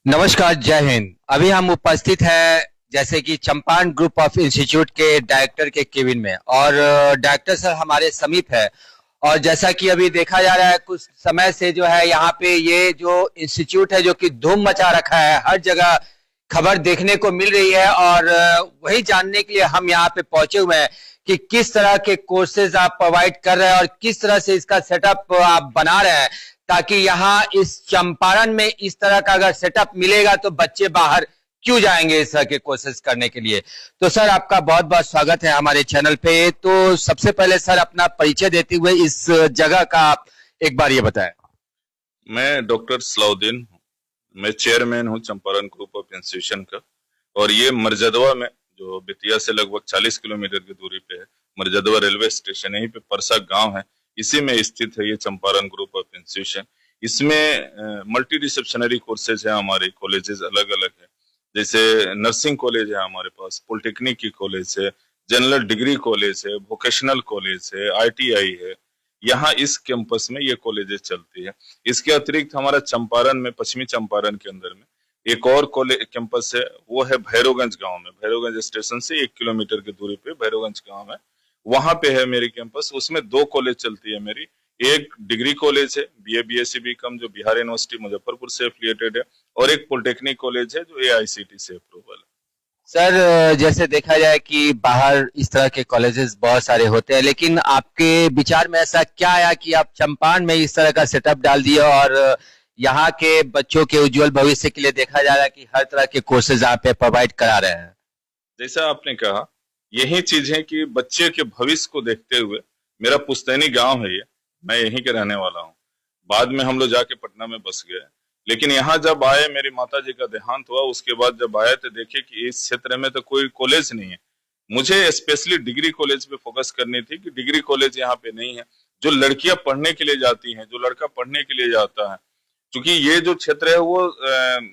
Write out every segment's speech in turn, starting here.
नमस्कार, जय हिंद। अभी हम उपस्थित हैं जैसे कि चंपारण ग्रुप ऑफ इंस्टीट्यूट के डायरेक्टर के केबिन में, और डायरेक्टर सर हमारे समीप है। और जैसा कि अभी देखा जा रहा है, कुछ समय से जो है यहाँ पे ये जो इंस्टीट्यूट है जो कि धूम मचा रखा है, हर जगह खबर देखने को मिल रही है। और वही जानने के लिए हम यहाँ पे पहुंचे हुए हैं कि किस तरह के कोर्सेज आप प्रोवाइड कर रहे हैं और किस तरह से इसका सेटअप आप बना रहे हैं, ताकि यहाँ इस चंपारण में इस तरह का अगर सेटअप मिलेगा तो बच्चे बाहर क्यों जाएंगे इस तरह के कोर्सेज करने के लिए। तो सर, आपका बहुत बहुत स्वागत है हमारे चैनल पे। तो सबसे पहले सर, अपना परिचय देते हुए इस जगह का आप एक बार ये बताएं। मैं डॉक्टर सलाउद्दीन हूँ। मैं चेयरमैन हूँ चंपारण ग्रुप ऑफ इंस्टीट्यूशन का। और ये मरजदवा में, जो बेतिया से लगभग 40 किलोमीटर की दूरी पे है, मरजदवा रेलवे स्टेशन, यहीं पे परसा गांव है, इसी में स्थित है ये चंपारण ग्रुप ऑफ इंस्टीट्यूशन। इसमें मल्टी डिसिप्लिनरी कोर्सेज है, हमारे कॉलेजेस अलग अलग है। जैसे नर्सिंग कॉलेज है हमारे पास, पॉलिटेक्निक की कॉलेज है, जनरल डिग्री कॉलेज है, वोकेशनल कॉलेज है, ITI है। यहाँ इस कैंपस में ये कॉलेजेस चलती है। इसके अतिरिक्त हमारा चंपारण में, पश्चिमी चंपारण के अंदर में एक और कॉलेज कैंपस है, वो है भैरवगंज गांव में। भैरवगंज स्टेशन से 1 किलोमीटर की दूरी पे भैरवगंज गांव है, वहां पे है मेरी कैंपस। उसमें 2 कॉलेज चलती है मेरी। एक डिग्री कॉलेज है, BA BSc BCom, जो बिहार यूनिवर्सिटी मुजफ्फरपुर से एफिलिएटेड है, और एक पॉलिटेक्निक कॉलेज है जो AICT से अप्रूवल है। सर, जैसे देखा जाए कि बाहर इस तरह के कॉलेजेस बहुत सारे होते हैं, लेकिन आपके विचार में ऐसा क्या आया कि आप चंपारण में इस तरह का सेटअप डाल दिए और यहाँ के बच्चों के उज्जवल भविष्य के लिए देखा जा रहा है कि हर तरह के कोर्सेज आप पे प्रोवाइड करा रहे हैं। जैसा आपने कहा, यही चीज है कि बच्चे के भविष्य को देखते हुए, मेरा पुश्तैनी गांव है ये, मैं यहीं के रहने वाला हूँ। बाद में हम लोग जाके पटना में बस गए, लेकिन यहाँ जब आए, मेरी माता जी का देहांत हुआ, उसके बाद जब आए तो देखे कि इस क्षेत्र में तो कोई कॉलेज नहीं है। मुझे स्पेशली डिग्री कॉलेज पे फोकस करनी थी कि डिग्री कॉलेज यहाँ पे नहीं है। जो लड़कियां पढ़ने के लिए जाती हैं, जो लड़का पढ़ने के लिए जाता है, क्योंकि ये जो क्षेत्र है वो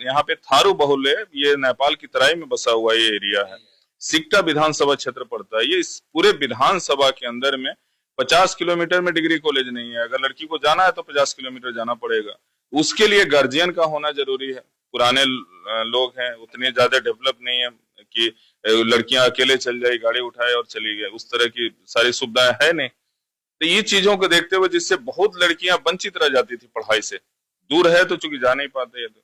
यहाँ पे थारू बहुल है, ये नेपाल की तराई में बसा हुआ ये एरिया है। सिकटा विधानसभा क्षेत्र पड़ता है। ये इस पूरे विधानसभा के अंदर में 50 किलोमीटर में डिग्री कॉलेज नहीं है। अगर लड़की को जाना है तो 50 किलोमीटर जाना पड़ेगा। उसके लिए गार्जियन का होना जरूरी है। पुराने लोग हैं, उतने ज्यादा डेवलप नहीं है कि लड़कियां अकेले चल जाए, गाड़ी उठाए और चली गए, उस तरह की सारी सुविधाएं है नहीं। तो ये चीजों को देखते हुए, जिससे बहुत लड़कियां वंचित रह जाती थी पढ़ाई से, दूर है तो चूंकि जा नहीं पाते, तो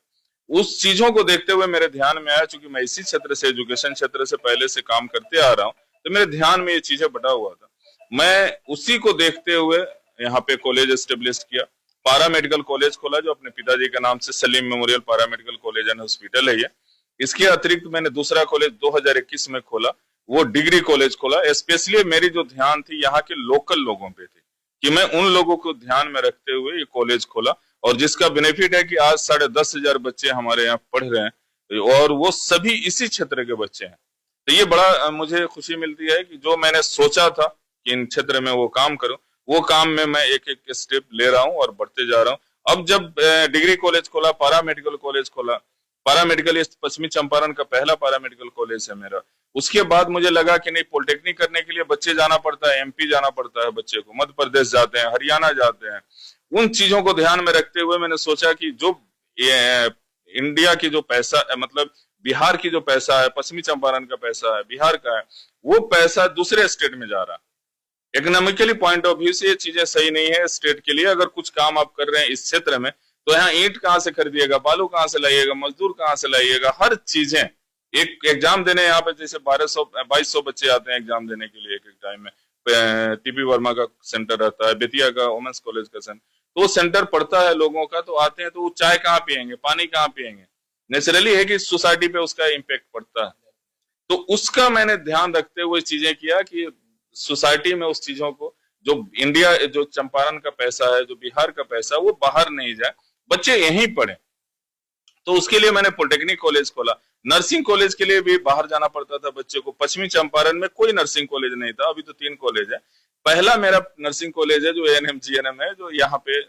उस चीजों को देखते हुए मेरे ध्यान में आया। चूंकि मैं इसी क्षेत्र से, एजुकेशन क्षेत्र से पहले से काम करते आ रहा हूँ, तो मेरे ध्यान में ये चीजें बटा हुआ था। मैं उसी को देखते हुए यहाँ पे कॉलेज एस्टेब्लिश किया, पारा मेडिकल कॉलेज खोला, जो अपने पिताजी के नाम से सलीम मेमोरियल पारा मेडिकल कॉलेज एंड हॉस्पिटल है ये। इसके अतिरिक्त मैंने दूसरा कॉलेज 2021 में खोला, वो डिग्री कॉलेज खोला। स्पेशली मेरी जो ध्यान थी यहाँ के लोकल लोगों पे थी, कि मैं उन लोगों को ध्यान में रखते हुए ये कॉलेज खोला, और जिसका बेनिफिट है कि आज 10,500 बच्चे हमारे यहाँ पढ़ रहे हैं, और वो सभी इसी क्षेत्र के बच्चे हैं। तो ये बड़ा मुझे खुशी मिलती है कि जो मैंने सोचा था कि इन क्षेत्र में वो काम करूं, वो काम में मैं एक एक स्टेप ले रहा हूं और बढ़ते जा रहा हूं। अब जब डिग्री कॉलेज खोला, पारा मेडिकल कॉलेज खोला, पारा मेडिकल पश्चिमी चंपारण का पहला पारा मेडिकल कॉलेज है मेरा। उसके बाद मुझे लगा कि नहीं, पॉलिटेक्निक करने के लिए बच्चे जाना पड़ता है, MP जाना पड़ता है बच्चे को, मध्य प्रदेश जाते हैं, हरियाणा जाते हैं। उन चीजों को ध्यान में रखते हुए मैंने सोचा कि जो इंडिया की जो पैसा, मतलब बिहार की जो पैसा है, पश्चिमी चंपारण का पैसा है, बिहार का है, वो पैसा दूसरे स्टेट में जा रहा है। इकोनॉमिकली पॉइंट ऑफ व्यू से ये चीजें सही नहीं है स्टेट के लिए। अगर कुछ काम आप कर रहे हैं इस क्षेत्र में, तो यहाँ ईंट कहाँ से खरीदिएगा, बालू कहाँ से लाइएगा, मजदूर कहाँ से लाइएगा, हर चीजें। एक एग्जाम देने यहाँ पे जैसे 2200 बच्चे आते हैं एग्जाम देने के लिए एक एक टाइम में। TP वर्मा का सेंटर रहता है, बेतिया का वुमेन्स कॉलेज का सेंटर, तो सेंटर पड़ता है लोगों का, तो आते हैं तो वो चाय कहाँ पियेंगे, पानी कहाँ पियेंगे। नेचुरली है कि सोसाइटी पे उसका इम्पेक्ट पड़ता है। तो उसका मैंने ध्यान रखते हुए चीजें किया कि सोसाइटी में उस चीजों को, जो इंडिया, जो चंपारण का पैसा है, जो बिहार का पैसा, वो बाहर नहीं जाए, बच्चे यहीं पढ़े। तो उसके लिए मैंने पॉलिटेक्निक कॉलेज खोला। नर्सिंग कॉलेज के लिए भी बाहर जाना पड़ता था बच्चे को। पश्चिमी चंपारण में कोई नर्सिंग कॉलेज नहीं था, अभी तो 3 कॉलेज है। पहला मेरा नर्सिंग कॉलेज है जो ANM GNM है, जो यहाँ पे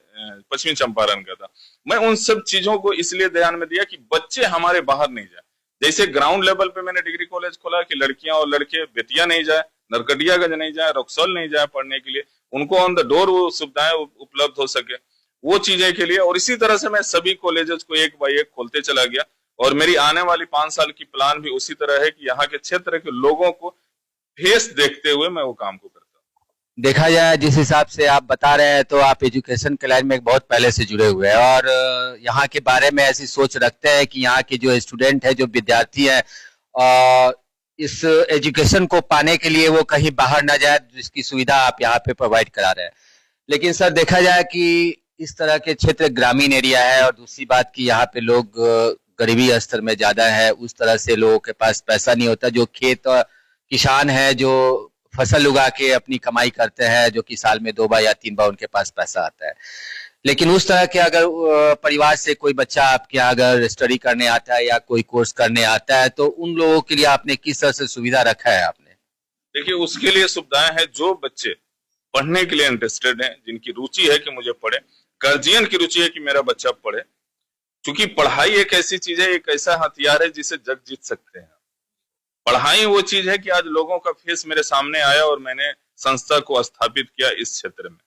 पश्चिमी चंपारण का था। मैं उन सब चीजों को इसलिए ध्यान में दिया कि बच्चे हमारे बाहर नहीं जाए। जैसे ग्राउंड लेवल पे मैंने डिग्री कॉलेज खोला कि लड़कियां और लड़के बेतिया नहीं जाए, नरकटियागंज नहीं जाए, रक्सौल नहीं जाए पढ़ने के लिए, उनको ऑन द डोर वो सुविधाएं उपलब्ध हो सके, वो चीजें के लिए। और इसी तरह से मैं सभी कॉलेजेस को एक बाय एक खोलते चला गया। और मेरी आने वाली 5 साल की प्लान भी उसी तरह है कि यहाँ के क्षेत्र के लोगों को फेस देखते हुए मैं वो काम को करता हूँ। देखा जाए जिस हिसाब से आप बता रहे हैं तो आप एजुकेशन के लाइन में बहुत पहले से जुड़े हुए हैं और यहाँ के बारे में ऐसी सोच रखते हैं कि यहाँ के जो स्टूडेंट है, जो विद्यार्थी है, इस एजुकेशन को पाने के लिए वो कहीं बाहर ना जाए, जिसकी सुविधा आप यहाँ पे प्रोवाइड करा रहे हैं। लेकिन सर देखा जाए कि इस तरह के क्षेत्र ग्रामीण एरिया है और दूसरी बात कि यहाँ पे लोग गरीबी स्तर में ज्यादा है, उस तरह से लोगों के पास पैसा नहीं होता। जो खेत और किसान है, जो फसल उगा के अपनी कमाई करते हैं, जो कि साल में 2 बार या 3 बार उनके पास पैसा आता है। लेकिन उस तरह के अगर परिवार से कोई बच्चा आपके यहाँ अगर स्टडी करने आता है या कोई कोर्स करने आता है, तो उन लोगों के लिए आपने किस तरह से सुविधा रखा है आपने? देखिए, उसके लिए सुविधाएं हैं। जो बच्चे पढ़ने के लिए इंटरेस्टेड हैं, जिनकी रुचि है कि मुझे पढ़े, गार्जियन की रुचि है कि मेरा बच्चा पढ़े, क्योंकि पढ़ाई एक ऐसी चीज है, एक ऐसा हथियार है जिसे जग जीत सकते हैं। पढ़ाई वो चीज है कि आज लोगों का फेस मेरे सामने आया और मैंने संस्था को स्थापित किया इस क्षेत्र में।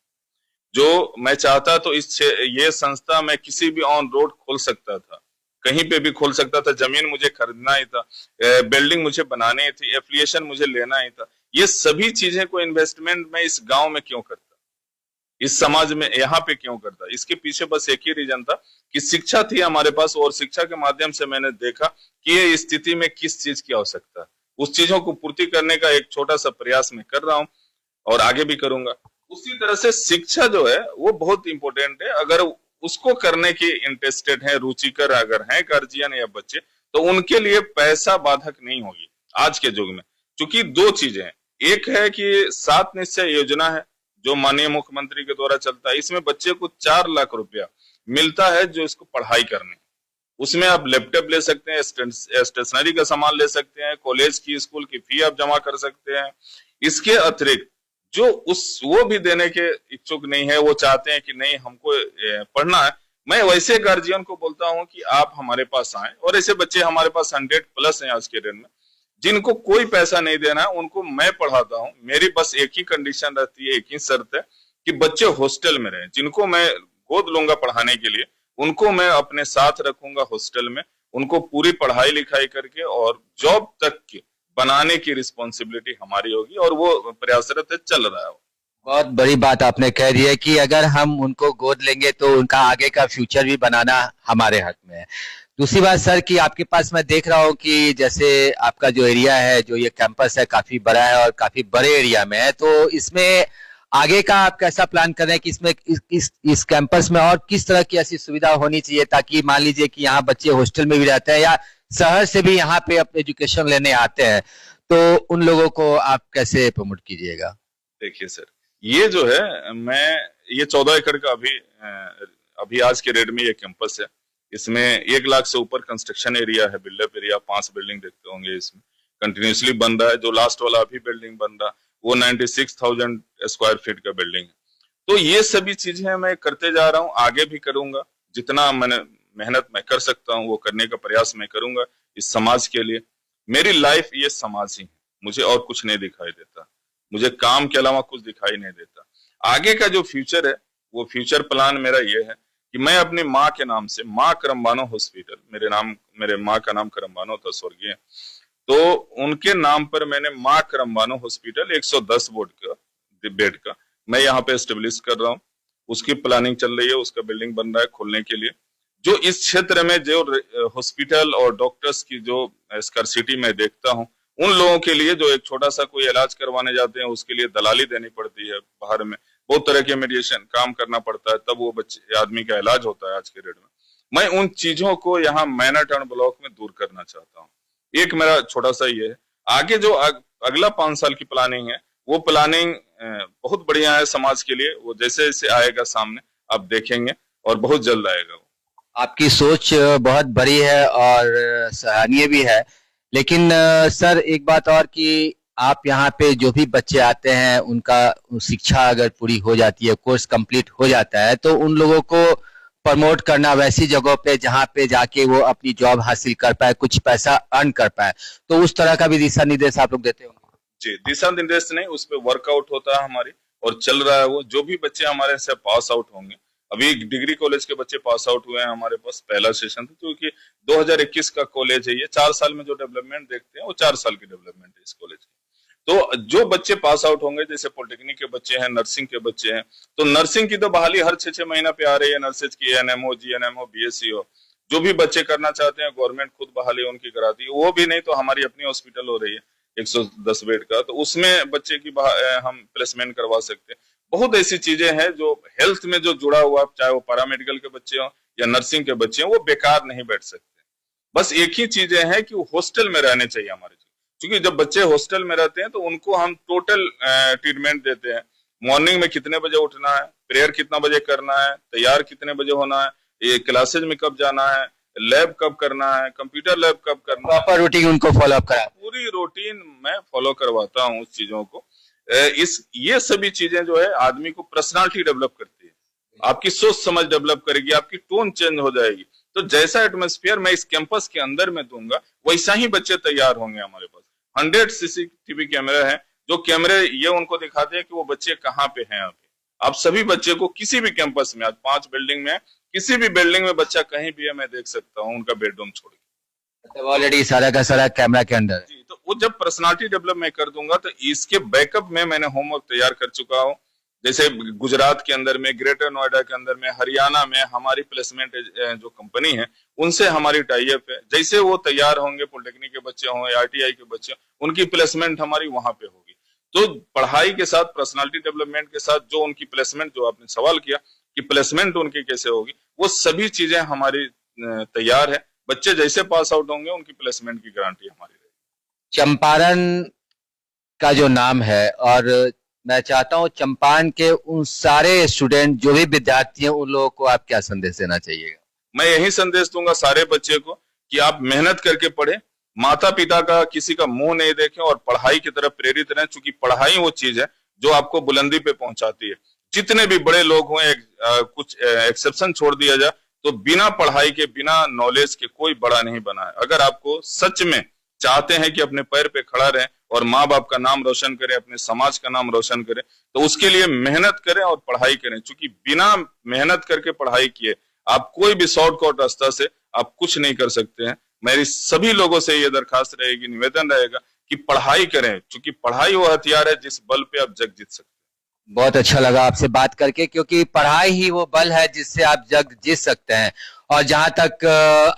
जो मैं चाहता तो ये संस्था मैं किसी भी ऑन रोड खोल सकता था, कहीं पे भी खोल सकता था। जमीन मुझे खरीदना ही था, बिल्डिंग मुझे बनानी थी, एफिलिएशन मुझे लेना ही था। ये सभी चीजें को इन्वेस्टमेंट मैं इस गांव में क्यों करता, इस समाज में यहाँ पे क्यों करता? इसके पीछे बस एक ही रीजन था कि शिक्षा थी हमारे पास और शिक्षा के माध्यम से मैंने देखा कि ये स्थिति में किस चीज की आवश्यकता है। उस चीजों को पूर्ति करने का एक छोटा सा प्रयास मैं कर रहा हूँ और आगे भी करूंगा। उसी तरह से शिक्षा जो है वो बहुत इंपॉर्टेंट है। अगर उसको करने की इंटरेस्टेड है, रुचिकर अगर है गार्जियन या बच्चे, तो उनके लिए पैसा बाधक नहीं होगी आज के युग में। क्योंकि 2 चीजें हैं। एक है कि 7 निश्चय योजना है जो माननीय मुख्यमंत्री के द्वारा चलता है। इसमें बच्चे को 4 लाख रुपया मिलता है जो इसको पढ़ाई करने। उसमें आप लैपटॉप ले सकते हैं, स्टेशनरी का सामान ले सकते हैं, कॉलेज की स्कूल की फी आप जमा कर सकते हैं। इसके अतिरिक्त जो वो भी देने के इच्छुक नहीं है, वो चाहते हैं कि नहीं हमको पढ़ना है, मैं वैसे गार्जियन को बोलता हूं कि आप हमारे पास आए। और ऐसे बच्चे हमारे पास 100+ हैं आज के डेट में, जिनको कोई पैसा नहीं देना है, उनको मैं पढ़ाता हूं। मेरी बस एक ही कंडीशन रहती है, एक ही शर्त है कि बच्चे हॉस्टल में रहें। जिनको मैं गोद लूंगा पढ़ाने के लिए, उनको मैं अपने साथ रखूंगा हॉस्टल में, उनको पूरी पढ़ाई लिखाई करके और जॉब तक की बनाने की रिस्पॉन्सिबिलिटी हमारी होगी और वो प्रयासरत है, चल रहा है। बहुत बड़ी बात आपने कह दी है कि अगर हम उनको गोद लेंगे तो उनका आगे का फ्यूचर भी बनाना हमारे हाथ में है। दूसरी बात सर कि आपके पास मैं देख रहा हूँ कि जैसे आपका जो एरिया है, जो ये कैंपस है, काफी बड़ा है और काफी बड़े एरिया में है, तो इसमें आगे का आप कैसा प्लान कर रहे हैं कि इसमें इस कैंपस में और किस तरह की ऐसी सुविधा होनी चाहिए ताकि मान लीजिए कि यहाँ बच्चे हॉस्टल में भी रहते हैं या शहर से भी यहाँ पे एजुकेशन लेने आते हैं, तो उन लोगों को आप कैसे प्रमोट कीजिएगा? देखिए सर, ये जो है ये 14 एकड़ का अभी आज के रेट में ये कैंपस है। इसमें 1 लाख से ऊपर कंस्ट्रक्शन एरिया है, बिल्डअप एरिया। 5 बिल्डिंग देखते होंगे इसमें कंटिन्यूसली बन रहा है। जो लास्ट वाला अभी बिल्डिंग बन रहा वो 96,000 स्क्वायर फीट का बिल्डिंग है। तो ये सभी चीजें मैं करते जा रहा हूँ, आगे भी करूंगा। जितना मैंने मेहनत मैं कर सकता हूँ वो करने का प्रयास मैं करूंगा इस समाज के लिए। मेरी लाइफ ये समाज ही है, मुझे और कुछ नहीं दिखाई देता, मुझे काम के अलावा कुछ दिखाई नहीं देता। आगे का जो फ्यूचर है, वो फ्यूचर प्लान मेरा ये है कि मैं अपनी माँ के नाम से, माँ करमबानो हॉस्पिटल, मेरे माँ का नाम करमबानो था, स्वर्गीय, तो उनके नाम पर मैंने माँ करमबानो हॉस्पिटल 110 बेड का मैं यहाँ पे एस्टेब्लिश कर रहा हूँ। उसकी प्लानिंग चल रही है, उसका बिल्डिंग बन रहा है खोलने के लिए। जो इस क्षेत्र में जो हॉस्पिटल और डॉक्टर्स की जो स्कार्सिटी मैं देखता हूँ, उन लोगों के लिए जो एक छोटा सा कोई इलाज करवाने जाते हैं उसके लिए दलाली देनी पड़ती है, बाहर में बहुत तरह के मेडिएशन काम करना पड़ता है, तब वो बच्चे आदमी का इलाज होता है आज के डेट में। मैं उन चीजों को यहाँ मैनहट्टन ब्लॉक में दूर करना चाहता हूँ। एक मेरा छोटा सा ये है। आगे जो अगला 5 साल की प्लानिंग है, वो प्लानिंग बहुत बढ़िया है समाज के लिए। वो जैसे जैसे आएगा सामने आप देखेंगे और बहुत जल्द आएगा। वो आपकी सोच बहुत बड़ी है और सराहनीय भी है। लेकिन सर एक बात और कि आप यहाँ पे जो भी बच्चे आते हैं उनका शिक्षा अगर पूरी हो जाती है, कोर्स कंप्लीट हो जाता है, तो उन लोगों को प्रमोट करना वैसी जगहों पे जहाँ पे जाके वो अपनी जॉब हासिल कर पाए, कुछ पैसा अर्न कर पाए, तो उस तरह का भी दिशा निर्देश आप लोग देते होंगे? जी, दिशा निर्देश नहीं, उस पर वर्कआउट होता है हमारी और चल रहा है वो। जो भी बच्चे हमारे से पास आउट होंगे, अभी डिग्री कॉलेज के बच्चे पास आउट हुए हैं हमारे पास, पहला सेशन था, क्योंकि 2021 का कॉलेज है ये। 4 साल में जो डेवलपमेंट देखते हैं वो 4 साल की डेवलपमेंट है इस कॉलेज की। तो जो बच्चे पास आउट होंगे, जैसे पॉलिटेक्निक के बच्चे हैं, नर्सिंग के बच्चे हैं, तो नर्सिंग की तो बहाली हर 6-6 महीना पे आ रही है, नर्सेज की, एएनएम हो, जीएनएम हो, बीएससी हो। जो भी बच्चे करना चाहते हैं गवर्नमेंट खुद बहाली उनकी कराती है, वो भी नहीं तो हमारी अपनी हॉस्पिटल हो रही है 110 बेड का, तो उसमें बच्चे की हम प्लेसमेंट करवा सकते हैं। बहुत ऐसी चीजें हैं जो हेल्थ में जो जुड़ा हुआ, चाहे वो पैरामेडिकल के बच्चे हो या नर्सिंग के बच्चे हो, वो बेकार नहीं बैठ सकते। बस एक ही चीजें हैं कि वो हॉस्टल में रहने चाहिए हमारे, क्योंकि जब बच्चे हॉस्टल में रहते हैं तो उनको हम टोटल ट्रीटमेंट देते हैं। मॉर्निंग में कितने बजे उठना है, प्रेयर कितना बजे करना है, तैयार कितने बजे होना है, ये क्लासेज में कब जाना है, लैब कब करना है, कंप्यूटर लैब कब करना है, प्रॉपर रूटीन उनको फॉलो अप करा। पूरी रूटीन मैं फॉलो करवाता हूँ उस चीजों को। ये सभी चीजें जो है आदमी को पर्सनालिटी डेवलप करती है, आपकी सोच समझ डेवलप करेगी, आपकी टोन चेंज हो जाएगी। तो जैसा एटमॉस्फेयर मैं इस कैंपस के अंदर में दूंगा, वैसा ही बच्चे तैयार होंगे। हमारे पास 100 सीसीटीवी कैमरा है, जो कैमरे ये उनको दिखाते हैं कि वो बच्चे कहाँ पे हैं। यहाँ पे आप सभी बच्चे को किसी भी कैंपस में, आज 5 बिल्डिंग में, किसी भी बिल्डिंग में बच्चा कहीं भी है, मैं देख सकता हूँ उनका बेडरूम छोड़ के। ऑलरेडी सारा का सारा कैमरा के अंदर। जी, तो वो जब पर्सनालिटी डेवलप मैं कर दूंगा तो इसके बैकअप में मैंने होमवर्क तैयार कर चुका हूँ। जैसे गुजरात के अंदर में, ग्रेटर नोएडा के अंदर में, हरियाणा में हमारी प्लेसमेंट जो कंपनी है उनसे हमारी टाई अप है। जैसे वो तैयार होंगे, पॉलिटेक्निक के बच्चे हों या आईटीआई के बच्चे, उनकी प्लेसमेंट हमारी वहां पे होगी। तो पढ़ाई के साथ, पर्सनालिटी डेवलपमेंट के साथ, जो उनकी प्लेसमेंट, जो आपने सवाल किया कि प्लेसमेंट उनकी कैसे होगी, वो सभी चीजें हमारी तैयार है। बच्चे जैसे पास आउट होंगे उनकी प्लेसमेंट की गारंटी हमारी रहेगी। चंपारण का जो नाम है, और मैं चाहता हूं चंपारण के उन सारे स्टूडेंट जो भी विद्यार्थी हैं, उन लोगों को आप क्या संदेश देना चाहिएगा? मैं यही संदेश दूंगा सारे बच्चे को कि आप मेहनत करके पढ़े, माता पिता का किसी का मुंह नहीं देखें और पढ़ाई की तरफ प्रेरित रहें, क्योंकि पढ़ाई वो चीज है जो आपको बुलंदी पे पहुंचाती है। जितने भी बड़े लोग हुए, कुछ एक्सेप्शन छोड़ दिया जाए, तो बिना पढ़ाई के, बिना नॉलेज के कोई बड़ा नहीं बना है। अगर आपको सच में चाहते हैं कि अपने पैर पे खड़ा रहें और माँ बाप का नाम रोशन करें, अपने समाज का नाम रोशन करें, तो उसके लिए मेहनत करें और पढ़ाई करें। क्योंकि बिना मेहनत करके पढ़ाई किए आप कोई भी शॉर्टकट रास्ता से आप कुछ नहीं कर सकते हैं। मेरी सभी लोगों से ये दरखास्त रहेगी, निवेदन रहेगा कि पढ़ाई करें, क्योंकि पढ़ाई वो हथियार है जिस बल पे आप जग जीत सकते हैं। बहुत अच्छा लगा आपसे बात करके, क्योंकि पढ़ाई ही वो बल है जिससे आप जग जीत सकते हैं। और जहां तक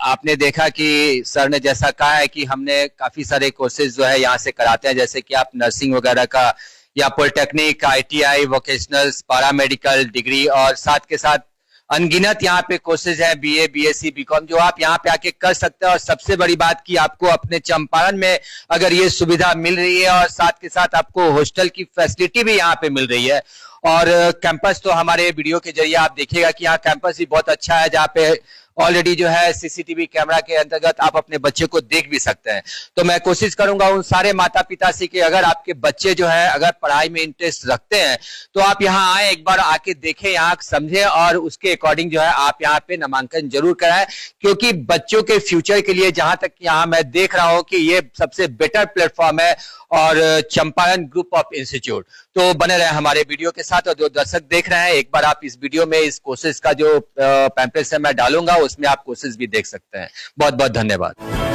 आपने देखा कि सर ने जैसा कहा है कि हमने काफी सारे कोर्सेज जो है यहाँ से कराते हैं, जैसे कि आप नर्सिंग वगैरह का, या polytechnic, ITI, vocationals, paramedical degree, और साथ के साथ अनगिनत यहाँ पे कोर्सेज है, बीए, बीएससी, बीकॉम, जो आप यहाँ पे आके कर सकते हैं। और सबसे बड़ी बात कि आपको अपने चंपारण में अगर ये सुविधा मिल रही है, और साथ के साथ आपको हॉस्टल की फैसिलिटी भी यहाँ पे मिल रही है। और कैंपस तो हमारे वीडियो के जरिए आप देखिएगा कि यहाँ कैंपस भी बहुत अच्छा है, जहाँ पे ऑलरेडी जो है सीसीटीवी कैमरा के अंतर्गत आप अपने बच्चे को देख भी सकते हैं। तो मैं कोशिश करूंगा उन सारे माता पिता से कि अगर आपके बच्चे जो है अगर पढ़ाई में इंटरेस्ट रखते हैं, तो आप यहाँ आए, एक बार आके देखें, यहाँ समझें, और उसके अकॉर्डिंग जो है आप यहाँ पे नामांकन जरूर कराएं। क्योंकि बच्चों के फ्यूचर के लिए जहां तक यहाँ मैं देख रहा हूं कि ये सबसे बेटर प्लेटफॉर्म है, और चंपारण ग्रुप ऑफ इंस्टीट्यूट। तो बने रहे हमारे वीडियो के साथ। और जो दर्शक देख रहे हैं, एक बार आप इस वीडियो में इस कोर्सेज का जो पैम्पलेट है मैं डालूंगा, उसमें आप कोर्सेज भी देख सकते हैं। बहुत बहुत धन्यवाद।